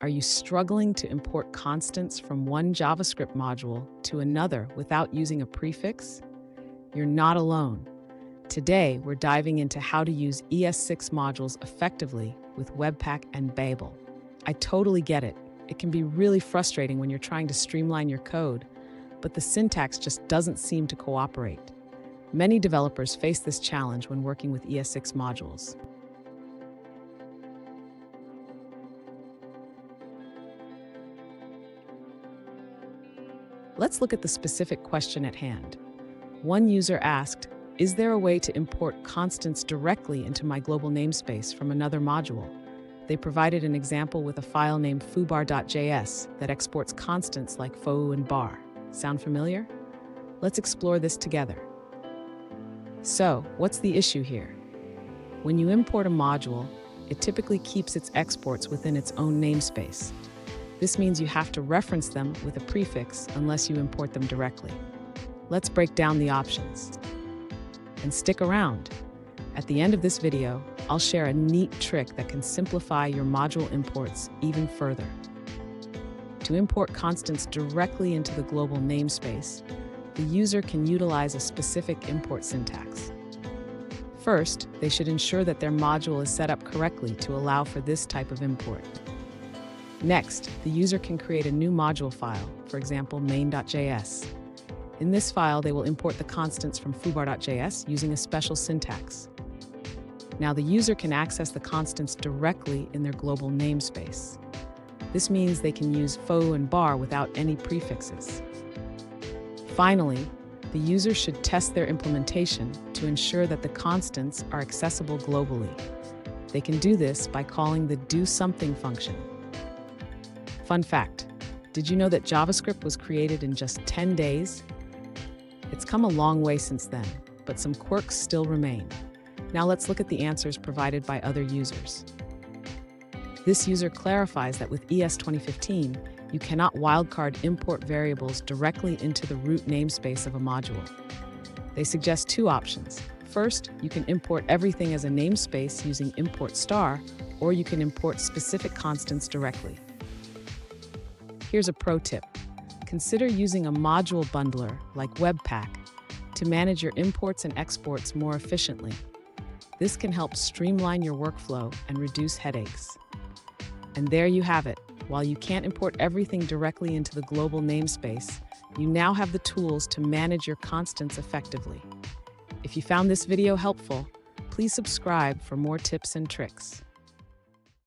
Are you struggling to import constants from one JavaScript module to another without using a prefix? You're not alone. Today, we're diving into how to use ES6 modules effectively with Webpack and Babel. I totally get it. It can be really frustrating when you're trying to streamline your code, but the syntax just doesn't seem to cooperate. Many developers face this challenge when working with ES6 modules. Let's look at the specific question at hand. One user asked, "Is there a way to import constants directly into my global namespace from another module?" They provided an example with a file named foobar.js that exports constants like foo and bar. Sound familiar? Let's explore this together. So, what's the issue here? When you import a module, it typically keeps its exports within its own namespace. This means you have to reference them with a prefix unless you import them directly. Let's break down the options. And stick around. At the end of this video, I'll share a neat trick that can simplify your module imports even further. To import constants directly into the global namespace, the user can utilize a specific import syntax. First, they should ensure that their module is set up correctly to allow for this type of import. Next, the user can create a new module file, for example, main.js. In this file, they will import the constants from foobar.js using a special syntax. Now the user can access the constants directly in their global namespace. This means they can use foo and bar without any prefixes. Finally, the user should test their implementation to ensure that the constants are accessible globally. They can do this by calling the doSomething function. Fun fact, did you know that JavaScript was created in just 10 days? It's come a long way since then, but some quirks still remain. Now let's look at the answers provided by other users. This user clarifies that with ES 2015, you cannot wildcard import variables directly into the root namespace of a module. They suggest two options. First, you can import everything as a namespace using import star, or you can import specific constants directly. Here's a pro tip. Consider using a module bundler like Webpack to manage your imports and exports more efficiently. This can help streamline your workflow and reduce headaches. And there you have it. While you can't import everything directly into the global namespace, you now have the tools to manage your constants effectively. If you found this video helpful, please subscribe for more tips and tricks.